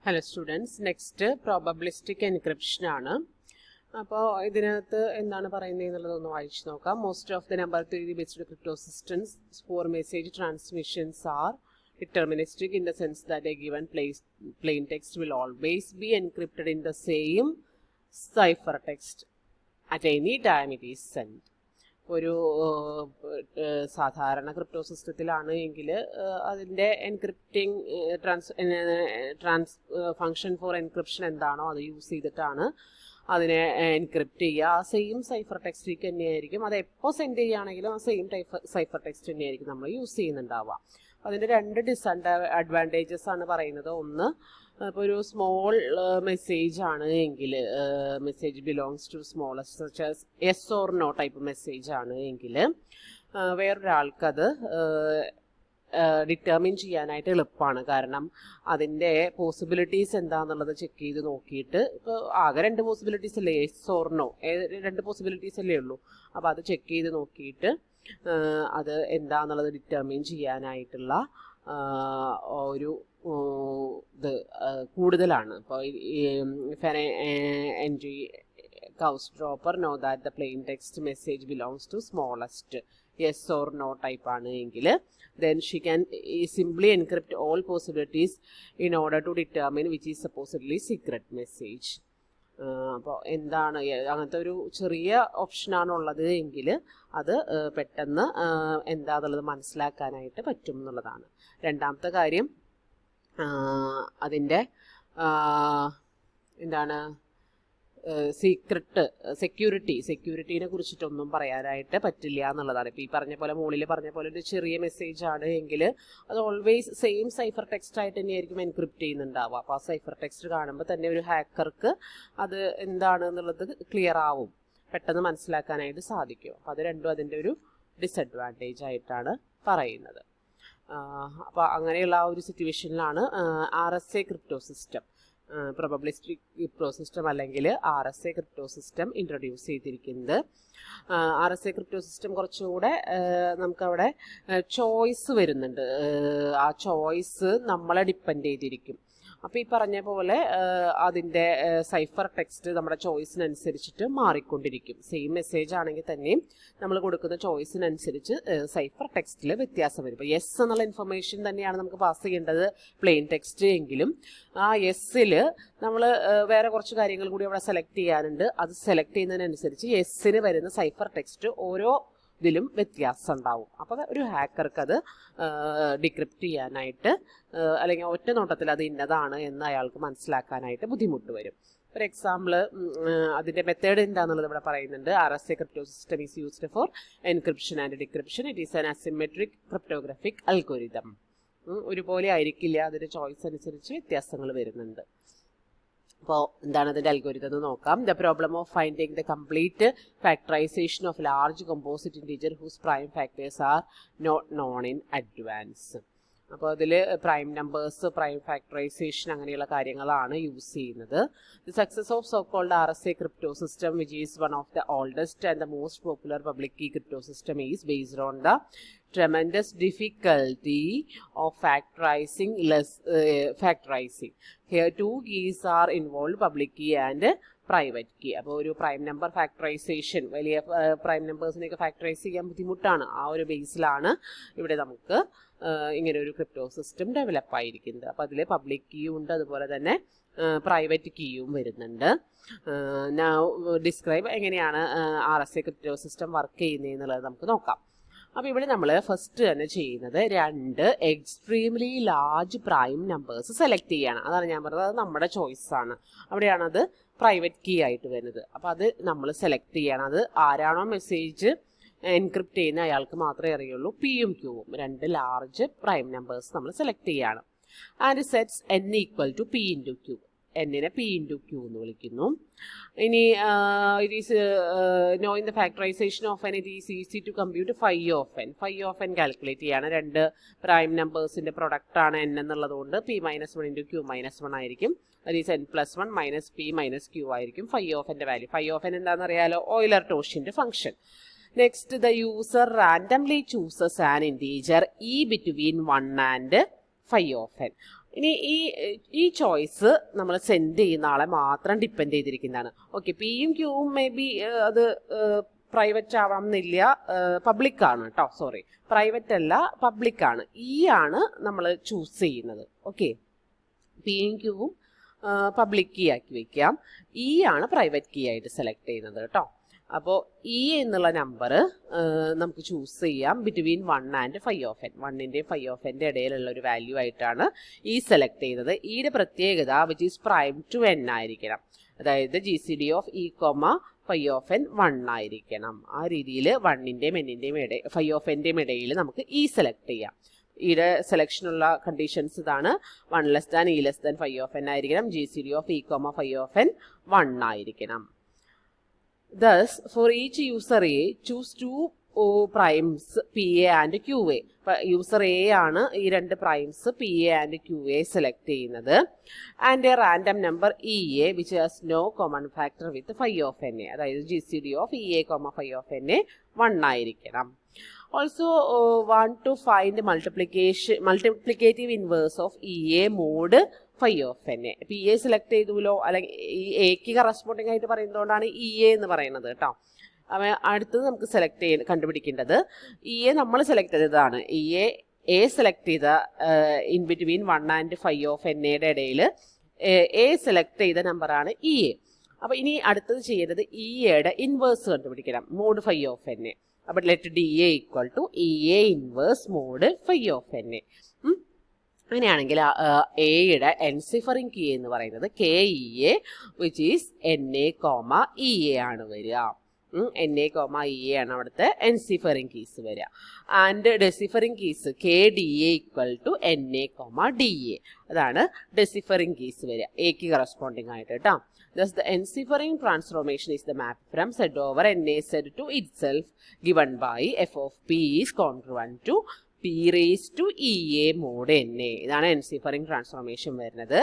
Hello students, next probabilistic encryption ആണ്. അപ്പോൾ ഇതിനകത്ത് എന്താണ് പറയുന്നത് എന്നുള്ളതൊന്ന് വായിച്ചു നോക്കാം. Most of the number theory based crypto systems for message transmissions are deterministic in the sense that a given plain text will always be encrypted in the same ciphertext at any time it is sent. ഒരു സാധാരണ crypto സിസ്റ്റത്തിലാണ് എങ്കിൽ അതിൻ്റെ encrypting function four encryption എന്താണോ അത് use ചെയ്തിട്ടാണ് അതിനെ encrypt ചെയ്യുക. ആ സെയിം സൈഫർ ടെക്സ്റ്റിലേക്ക് തന്നെയായിരിക്കും അത് എപ്പോൾ സെൻഡ് ചെയ്യുകയാണെങ്കിലും ആ സെയിം സൈഫർ ടെക്സ്റ്റ് തന്നെയായിരിക്കും നമ്മൾ യൂസ് ചെയ്യുന്നുണ്ടാവുക. അതിൻ്റെ രണ്ട് ഡിസഡ്വാൻറ്റേജസ് ആണ് പറയുന്നത്. ഒന്ന്, ഇപ്പോൾ ഒരു സ്മോൾ മെസ്സേജ് ആണ് എങ്കിൽ message belongs to smallest such as yes or no type message ആണ് എങ്കിൽ വേറൊരാൾക്കത് ഡിറ്റർമിൻ ചെയ്യാനായിട്ട് എളുപ്പമാണ്. കാരണം അതിൻ്റെ പോസിബിലിറ്റീസ് എന്താണെന്നുള്ളത് ചെക്ക് ചെയ്ത് നോക്കിയിട്ട്, ഇപ്പോൾ ആകെ രണ്ട് പോസിബിലിറ്റീസ് അല്ലേ, യെസ് ഓർ നോ, രണ്ട് പോസിബിലിറ്റീസ് അല്ലേ ഉള്ളൂ. അപ്പോൾ അത് ചെക്ക് ചെയ്ത് നോക്കിയിട്ട് അത് എന്താണെന്നുള്ളത് ഡിറ്റർമിൻ ചെയ്യാനായിട്ടുള്ള ഒരു ഇത് കൂടുതലാണ്. ഇപ്പോൾ entry eavesdropper know that the plain text message belongs to smallest yes or no type ആണ് എങ്കിൽ then she can simply encrypt all possibilities in order to determine which is supposedly secret message. അപ്പോൾ എന്താണ് അങ്ങനത്തെ ഒരു ചെറിയ ഓപ്ഷനാണുള്ളത് എങ്കിൽ അത് പെട്ടെന്ന് എന്താണെന്നുള്ളത് മനസ്സിലാക്കാനായിട്ട് പറ്റും എന്നുള്ളതാണ്. രണ്ടാമത്തെ കാര്യം, അതിൻ്റെ എന്താണ് സെക്യൂരിറ്റീനെ കുറിച്ചിട്ടൊന്നും പറയാനായിട്ട് പറ്റില്ല എന്നുള്ളതാണ്. ഇപ്പോൾ ഈ പറഞ്ഞ പോലെ മുകളിൽ പറഞ്ഞ പോലെ ഒരു ചെറിയ മെസ്സേജ് ആണ് എങ്കിൽ അത് ഓൾവേസ് സെയിം സൈഫർ ടെക്സ്റ്റ് ആയിട്ട് തന്നെയായിരിക്കും എൻക്രിപ്റ്റ് ചെയ്യുന്നുണ്ടാവുക. അപ്പോൾ ആ സൈഫർ ടെക്സ്റ്റ് കാണുമ്പോൾ തന്നെ ഒരു ഹാക്കർക്ക് അത് എന്താണ് എന്നുള്ളത് ക്ലിയർ ആവും, പെട്ടെന്ന് മനസ്സിലാക്കാനായിട്ട് സാധിക്കും. അപ്പോൾ അത് രണ്ടും അതിൻ്റെ ഒരു ഡിസഡ്വാൻറ്റേജ് ആയിട്ടാണ് പറയുന്നത്. അപ്പോൾ അങ്ങനെയുള്ള ആ ഒരു സിറ്റുവേഷനിലാണ് RSA crypto system, probabilistic crypto system അല്ലെങ്കിൽ RSA ക്രിപ്റ്റോ സിസ്റ്റം ഇൻട്രൊഡ്യൂസ് ചെയ്തിരിക്കുന്നത്. RSA ക്രിപ്റ്റോ സിസ്റ്റം കുറച്ചുകൂടെ നമുക്കവിടെ ചോയ്സ് വരുന്നുണ്ട്. ആ ചോയ്സ് നമ്മളെ ഡിപ്പെൻഡ് ചെയ്തിരിക്കും. അപ്പോൾ ഈ പറഞ്ഞ പോലെ അതിൻ്റെ സൈഫർ ടെക്സ്റ്റ് നമ്മുടെ ചോയ്സിനനുസരിച്ചിട്ട് മാറിക്കൊണ്ടിരിക്കും. സെയിം മെസ്സേജ് ആണെങ്കിൽ തന്നെയും നമ്മൾ കൊടുക്കുന്ന ചോയ്സിനനുസരിച്ച് സൈഫർ ടെക്സ്റ്റിൽ വ്യത്യാസം വരും. ഇപ്പോൾ യെസ് എന്നുള്ള ഇൻഫർമേഷൻ തന്നെയാണ് നമുക്ക് പാസ് ചെയ്യേണ്ടത് പ്ലെയിൻ ടെക്സ്റ്റ് എങ്കിലും ആ യെസ്സിൽ നമ്മൾ വേറെ കുറച്ച് കാര്യങ്ങൾ കൂടി അവിടെ സെലക്ട് ചെയ്യാനുണ്ട്. അത് സെലക്ട് ചെയ്യുന്നതിനനുസരിച്ച് യെസ്സിന് വരുന്ന സൈഫർ ടെക്സ്റ്റ് ഓരോ ഇതിലും വ്യത്യാസം ഉണ്ടാവും. അപ്പോൾ ഒരു ഹാക്കർക്ക് അത് ഡിക്രിപ്റ്റ് ചെയ്യാനായിട്ട് അല്ലെങ്കിൽ ഒറ്റ നോട്ടത്തിൽ അത് ഇന്നതാണ് എന്ന് അയാൾക്ക് മനസ്സിലാക്കാനായിട്ട് ബുദ്ധിമുട്ട് വരും. ഫോർ എക്സാമ്പിൾ, അതിൻ്റെ മെത്തേഡ് എന്താണെന്നുള്ളത് ഇവിടെ പറയുന്നുണ്ട്. RSA crypto system is used for encryption and decryption. It is an asymmetric cryptographic algorithm. ഒരുപോലെ ആയിരിക്കില്ല, അതിൻ്റെ ചോയ്സ് അനുസരിച്ച് വ്യത്യാസങ്ങൾ വരുന്നുണ്ട്. അപ്പോൾ എന്താണ് അതിൻ്റെ അൽഗോരിതം എന്ന് നോക്കാം. The problem of finding the complete factorization of large composite integer whose prime factors are not known in advance. അപ്പോൾ അതിൽ പ്രൈം നമ്പേഴ്സ്, പ്രൈം ഫാക്ടറൈസേഷൻ അങ്ങനെയുള്ള കാര്യങ്ങളാണ് യൂസ് ചെയ്യുന്നത്. The success of so called RSA crypto system which is one of the oldest and the most popular public key crypto system is based on the tremendous difficulty of factorizing. Here two keys are involved, public key and private key. അപ്പോൾ ഒരു prime number factorisation, വലിയ prime നമ്പേഴ്സിനെയൊക്കെ factorise ചെയ്യാൻ ബുദ്ധിമുട്ടാണ്. ആ ഒരു ബേസിലാണ് ഇവിടെ നമുക്ക് ഇങ്ങനെ ഒരു ക്രിപ്റ്റോ സിസ്റ്റം ഡെവലപ്പ് ആയിരിക്കുന്നത്. അപ്പോൾ അതിൽ പബ്ലിക് കീയും ഉണ്ട്, അതുപോലെ തന്നെ പ്രൈവറ്റ് കീയും വരുന്നുണ്ട്. നൗ ഡിസ്ക്രൈബ് എങ്ങനെയാണ് RSA ക്രിപ്റ്റോ സിസ്റ്റം വർക്ക് ചെയ്യുന്നത് എന്നുള്ളത് നമുക്ക് നോക്കാം. അപ്പോൾ ഇവിടെ നമ്മൾ ഫസ്റ്റ് തന്നെ ചെയ്യുന്നത് രണ്ട് extremely large prime numbers select ചെയ്യണം. അതാണ് ഞാൻ പറഞ്ഞത്, അത് നമ്മുടെ ചോയ്സാണ്. അവിടെയാണത് പ്രൈവറ്റ് കീ ആയിട്ട് വരുന്നത്. അപ്പോൾ അത് നമ്മൾ സെലക്ട് ചെയ്യണം. അത് ആരാണോ മെസ്സേജ് എൻക്രിപ്റ്റ് ചെയ്യുന്ന അയാൾക്ക് മാത്രമേ അറിയുള്ളൂ. പിയും ക്യൂവും രണ്ട് ലാർജ് പ്രൈം നമ്പേഴ്സ് നമ്മൾ സെലക്ട് ചെയ്യണം. And sets n equal to p into q. എന്നിനെ p ഇൻറ്റു ക്യൂ എന്ന് വിളിക്കുന്നു. ഇനി it is knowing the factorization of n, it is easy to compute phi of n calculate ചെയ്യാണ്. രണ്ട് prime നമ്പേഴ്സിൻ്റെ പ്രൊഡക്റ്റാണ് n എന്നുള്ളതുകൊണ്ട് p-1 ഇൻറ്റു q-1 ആയിരിക്കും. That is n+1 minus p minus q ആയിരിക്കും phi of എൻ്റെ വാല്യൂ. ഫൈ ഓഫ് n എന്താണെന്ന് അറിയാലോ, ഓയിലർ-ടോഷിൻ്റെ function. Next, the user randomly chooses an integer e between 1 and phi of n. ഇനി ഈ choice നമ്മൾ send ചെയ്യുന്ന ആളെ മാത്രം ഡിപ്പെൻഡ് ചെയ്തിരിക്കുന്നതാണ്. ഓക്കെ, പിയും ക്യൂവും മേ ബി അത് പ്രൈവറ്റ് ആവാം എന്നില്ല, പബ്ലിക് ആണ് കേട്ടോ, സോറി പ്രൈവറ്റ് അല്ല പബ്ലിക് ആണ്. ഈ ആണ് നമ്മൾ ചൂസ് ചെയ്യുന്നത്. ഓക്കെ, പിയും ക്യൂവും പബ്ലിക് കീ ആക്കി വെക്കാം, ഈ ആണ് പ്രൈവറ്റ് കീ ആയിട്ട് സെലക്ട് ചെയ്യുന്നത് കേട്ടോ. അപ്പോൾ ഇ എന്നുള്ള നമ്പർ നമുക്ക് ചൂസ് ചെയ്യാം between 1 and 5 of n. 1ൻ്റെയും 5 of എൻ്റെ ഇടയിലുള്ള ഒരു വാല്യൂ ആയിട്ടാണ് ഈ സെലക്ട് ചെയ്യുന്നത്. ഈയുടെ പ്രത്യേകത which is prime to n ആയിരിക്കണം. അതായത് GCD of e, 5 of n 1 ആയിരിക്കണം. ആ രീതിയിൽ 1ൻ്റെയും n-ൻ്റെയും ഇടയിൽ 5 ഓഫ് n-ൻ്റെയും ഇടയിൽ നമുക്ക് ഈ സെലക്ട് ചെയ്യാം. ഈയുടെ സെലക്ഷനുള്ള കണ്ടീഷൻസ് ഇതാണ്. 1 less than E less than 5 of n ആയിരിക്കണം. GCD of e, 5 of n 1 ആയിരിക്കണം. Thus, for each user A, choose 2 primes PA and QA. User A ആണ് ഈ 2 primes PA and QA select ചെയ്യുന്നത്. And a random number EA which has no common factor with 5 of n. അതായത് GCD of EA, 5 of n 1 ആയിരിക്കണം. Also want to find multiplicative inverse of EA mod 5 of n. PA select ചെയ്തുല്ലോ, അല്ലെങ്കിൽ ഈ എക്ക് corresponding ആയിട്ട് പറയുന്നതുകൊണ്ടാണ് EA എന്ന് പറയുന്നത് കേട്ടോ. അപ്പോൾ അടുത്തത് നമുക്ക് കണ്ടുപിടിക്കേണ്ടത് EA നമ്മൾ സെലക്ട് ചെയ്തതാണ്. എ സെലക്ട് ചെയ്ത ഇൻ ബിറ്റ്വീൻ 1 ആൻഡ് 5 ഓഫ് n-യുടെ ഇടയിൽ എ സെലക്ട് ചെയ്ത നമ്പറാണ് EA. അപ്പോൾ ഇനി അടുത്തത് ചെയ്യേണ്ടത് EAയുടെ ഇൻവേഴ്സ് കണ്ടുപിടിക്കണം, മോഡ് 5 ഓഫ് n. അപ്പോൾ let DA equal to EA inverse mod 5 of n. അങ്ങനെയാണെങ്കിൽ എയുടെ എൻസിഫറിംഗ് കീ എന്ന് പറയുന്നത് KEA which is NA, EA ആണ് വരിക. NA, EA ആണ് അവിടുത്തെ എൻസിഫറിംഗ് കീസ് വരിക. And deciphering keys KDA equal to NA, DA. അതാണ് ഡെസിഫറിംഗ് കീസ് വരിക എക്ക് കറസ്പോണ്ടിങ് ആയിട്ട് കേട്ടോ. Thus, the enciphering transformation is the map from Z over NA Z to itself given by f of P is congruent to P raised to EA mod NA. ഇതാണ് enciphering transformation വരുന്നത്.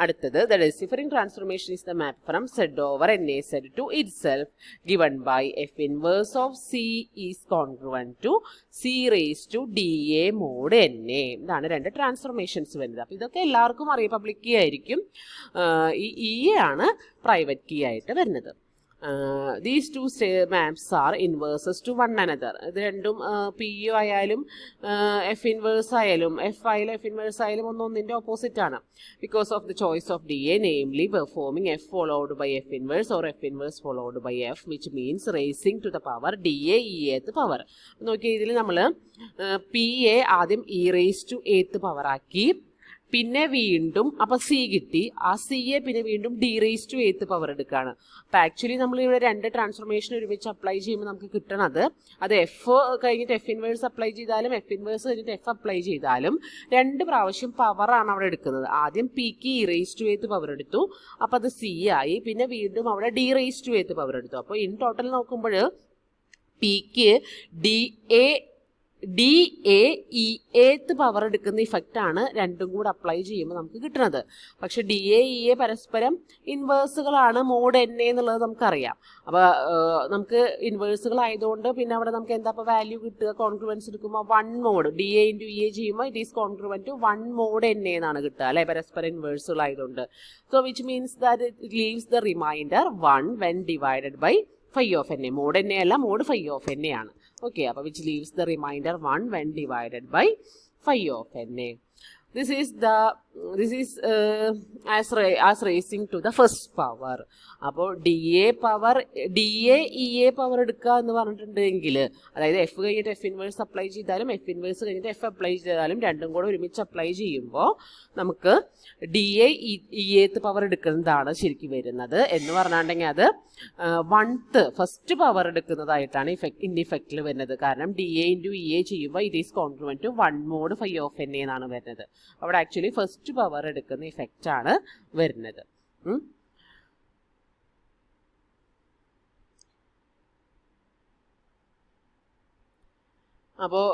അടുത്തത് the deciphering transformation is the map from Z over NA Z to itself given by f inverse of C is congruent to C raised to DA mod NA. ഇതാണ് 2 transformations വരുന്നത്. അപ്പോൾ ഇതൊക്കെ എല്ലാവർക്കും അറിയാം, public key ആയിരിക്കും. ഈ EA ആണ് private key ആയിട്ട് വരുന്നത്. These two maps are inverses to one another. ഇത് രണ്ടും PU ആയാലും F inverse ആയാലും F ആയാലും F inverse ആയാലും ഒന്നൊന്നിൻ്റെ ഓപ്പോസിറ്റ് ആണ്. Because of the choice of DA, namely performing F followed by F inverse or F inverse followed by F, which means raising to the power DA EAth power. നോക്കിയാൽ ഇതിൽ നമ്മൾ PA ആദ്യം E raised to eighth power ആക്കി, പിന്നെ വീണ്ടും അപ്പം C കിട്ടി, ആ സിയെ പിന്നെ വീണ്ടും D raised to eighth power എടുക്കുകയാണ്. അപ്പം ആക്ച്വലി നമ്മൾ ഇവിടെ 2 ട്രാൻസ്ഫോർമേഷൻ ഒരുമിച്ച് അപ്ലൈ ചെയ്യുമ്പോൾ നമുക്ക് കിട്ടണത് അത് എഫ് കഴിഞ്ഞിട്ട് F ഇൻവേഴ്സ് അപ്ലൈ ചെയ്താലും F ഇൻവേഴ്സ് കഴിഞ്ഞിട്ട് F അപ്ലൈ ചെയ്താലും 2 പ്രാവശ്യം പവറാണ് അവിടെ എടുക്കുന്നത്. ആദ്യം പിക്ക് E raised to eighth power എടുത്തു, അപ്പം അത് C ആയി, പിന്നെ വീണ്ടും അവിടെ D raised to eighth power എടുത്തു. അപ്പോൾ ഇൻ ടോട്ടൽ നോക്കുമ്പോൾ പിക്ക് DA പവർ എടുക്കുന്ന ഇഫക്റ്റാണ് രണ്ടും കൂടെ അപ്ലൈ ചെയ്യുമ്പോൾ നമുക്ക് കിട്ടുന്നത്. പക്ഷെ DA EA പരസ്പരം ഇൻവേഴ്സുകളാണ് മോഡ് NA എന്നുള്ളത് നമുക്കറിയാം. അപ്പോൾ നമുക്ക് ഇൻവേഴ്സുകൾ ആയതുകൊണ്ട് പിന്നെ അവിടെ നമുക്ക് എന്താ ഇപ്പോൾ വാല്യൂ കിട്ടുക, കോൺഗ്രുവൻസ് എടുക്കുമ്പോൾ 1 മോഡ് DA ഇൻറ്റു EA ചെയ്യുമ്പോൾ it is congruent to 1 mod NA എന്നാണ് കിട്ടുക അല്ലേ, പരസ്പരം ഇൻവേഴ്സുകൾ ആയതുകൊണ്ട്. So which means that it leaves the remainder 1 when divided by 5 of NA. Mod NA അല്ല, മോഡ് 5 ഓഫ് NA ആണ്. Okay, which leaves the remainder 1 when divided by 5 of NA. This is as raising to the first power. അപ്പോൾ DA EA power എടുക്കുക എന്ന് പറഞ്ഞിട്ടുണ്ടെങ്കിൽ, അതായത് F കഴിഞ്ഞിട്ട് F inverse apply ചെയ്താലും F inverse കഴിഞ്ഞിട്ട് F അപ്ലൈ ചെയ്താലും രണ്ടും കൂടെ ഒരുമിച്ച് അപ്ലൈ ചെയ്യുമ്പോൾ നമുക്ക് DA EAth പവർ എടുക്കുന്നതാണ് ശരിക്കും വരുന്നത്. എന്ന് പറഞ്ഞിട്ടുണ്ടെങ്കിൽ അത് 1th ഫസ്റ്റ് പവർ എടുക്കുന്നതായിട്ടാണ് ഇൻ ഇഫക്റ്റിൽ വരുന്നത്. കാരണം DA ഇൻറ്റു EA ചെയ്യുമ്പോൾ it is congruent to 1 mod 5 of NA എന്നാണ് വരുന്നത്. അവിടെ ആക്ച്വലി ഫസ്റ്റ് പവർ എടുക്കുന്ന ഇഫക്റ്റ് ആണ് വരുന്നത്. അപ്പോൾ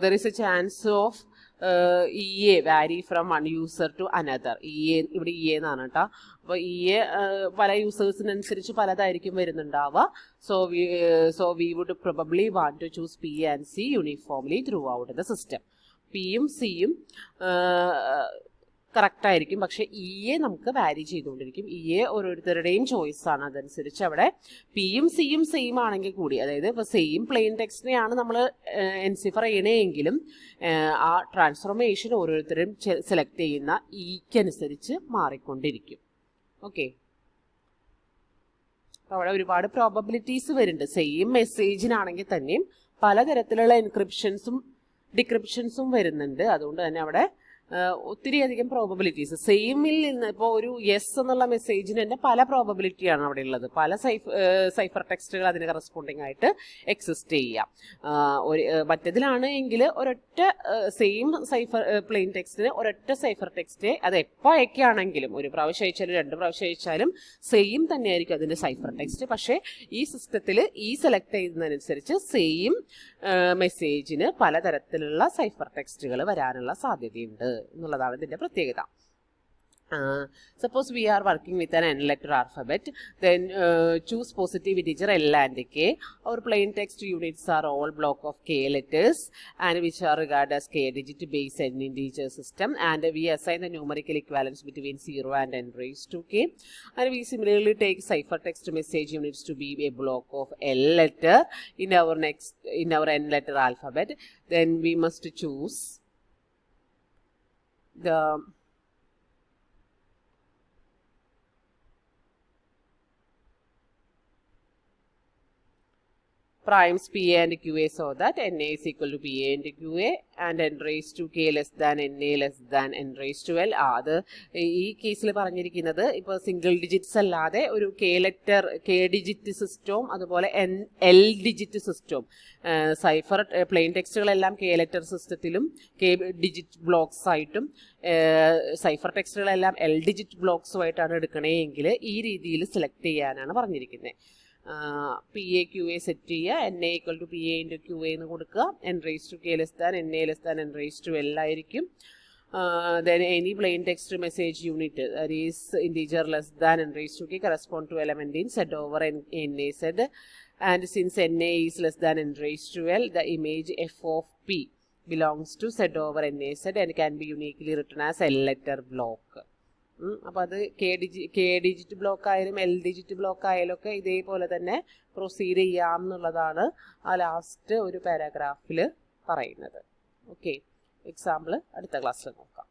there is a chance of EA vary from one user to another. ഇവിടെ EA എന്നാണ് കേട്ടോ. അപ്പോൾ EA പല യൂസേഴ്സിനനുസരിച്ച് പലതായിരിക്കും വരുന്നുണ്ടാവുക. So we would probably want to choose P and C uniformly through out the system. പിയും സിയും കറക്റ്റ് ആയിരിക്കും. പക്ഷെ ഇയെ നമുക്ക് വാരി ചെയ്തുകൊണ്ടിരിക്കും. ഇയെ ഓരോരുത്തരുടെയും ചോയ്സ് ആണ്. അതനുസരിച്ച് അവിടെ പിയും സിയും സെയിം ആണെങ്കിൽ കൂടി, അതായത് ഇപ്പോൾ സെയിം പ്ലെയിൻ ടെക്സ്റ്റിനെയാണ് നമ്മൾ എൻസിഫർ ചെയ്യണമെങ്കിലും ആ ട്രാൻസ്ഫോർമേഷൻ ഓരോരുത്തരും സെലക്ട് ചെയ്യുന്ന ഇക്കനുസരിച്ച് മാറിക്കൊണ്ടിരിക്കും. ഓക്കെ, അപ്പോൾ അവിടെ ഒരുപാട് പ്രോബബിലിറ്റീസ് വരുന്നുണ്ട്. സെയിം മെസ്സേജിനാണെങ്കിൽ തന്നെയും പലതരത്തിലുള്ള എൻക്രിപ്ഷൻസും ഡിക്രിപ്ഷൻസും വരുന്നുണ്ട്. അതുകൊണ്ട് തന്നെ അവിടെ ഒത്തിരിയധികം പ്രോബബിലിറ്റീസ് സെയിമിൽ നിന്ന് ഇപ്പോൾ ഒരു യെസ് എന്നുള്ള മെസ്സേജിന് തന്നെ പല പ്രോബബിലിറ്റിയാണ് അവിടെ ഉള്ളത്. പല സൈഫർ ടെക്സ്റ്റുകൾ അതിന് കറസ്പോണ്ടിങ് ആയിട്ട് എക്സിസ്റ്റ് ചെയ്യാം. മറ്റതിലാണ് എങ്കിൽ ഒരൊറ്റ സെയിം സൈഫർ പ്ലെയിൻ ടെക്സ്റ്റിന് ഒരൊറ്റ സൈഫർ ടെക്സ്റ്റ് അത് എപ്പോൾ അയക്കുകയാണെങ്കിലും, ഒരു പ്രാവശ്യം അയച്ചാലും 2 പ്രാവശ്യം അയച്ചാലും സെയിം തന്നെയായിരിക്കും അതിൻ്റെ സൈഫർ ടെക്സ്റ്റ്. പക്ഷേ ഈ സിസ്റ്റത്തിൽ സെലക്ട് ചെയ്യുന്നതനുസരിച്ച് സെയിം മെസ്സേജിന് പലതരത്തിലുള്ള സൈഫർ ടെക്സ്റ്റുകൾ വരാനുള്ള സാധ്യതയുണ്ട് എന്നുള്ളതാണ് ഇതിൻ്റെ പ്രത്യേകത. Suppose we are working with an n-letter alphabet, then choose positive integer L and K. Our plain text units are all block of K letters and which are regarded as K-digit base n integer system, and we assign the numerical equivalence between 0 and n raised to K. And we similarly take ciphertext message units to be a block of L letter in our n-letter alphabet. Then we must choose the primes PA and QA so that NA is equal to PA and QA and n raised to K less than NA less than n raised to L. അത് ഈ കേസിൽ പറഞ്ഞിരിക്കുന്നത് ഇപ്പോൾ single digits അല്ലാതെ ഒരു K digit സിസ്റ്റവും അതുപോലെ L digit സിസ്റ്റവും, സൈഫർ പ്ലെയിൻ ടെക്സ്റ്റുകളെല്ലാം K ലെറ്റർ സിസ്റ്റത്തിലും K ഡിജിറ്റ് ബ്ലോക്സ് ആയിട്ടും സൈഫർ ടെക്സ്റ്റുകളെല്ലാം L ഡിജിറ്റ് ബ്ലോക്സുമായിട്ടാണ് എടുക്കണമെങ്കിൽ ഈ രീതിയിൽ സെലക്ട് ചെയ്യാനാണ് പറഞ്ഞിരിക്കുന്നത്. P A Q A set ചെയ്യുക, N A equal to P A into Q A എന്ന് കൊടുക്കുക. N raise to K less than N A less than N raise to L ആയിരിക്കും. then any plain text message unit, that is integer less than n raised to k, correspond to element in z over na z, and since na is less than n raised to l, the image f of p belongs to z over na z and can be uniquely written as l letter block. അപ്പോൾ അത് K digit block ആയാലും L digit block ആയാലും ഒക്കെ ഇതേപോലെ തന്നെ proceed ചെയ്യാം എന്നുള്ളതാണ് ആ ലാസ്റ്റ് ഒരു പാരാഗ്രാഫിൽ പറയുന്നത്. ഓക്കെ, എക്സാമ്പിൾ അടുത്ത ക്ലാസ്സിൽ നോക്കാം.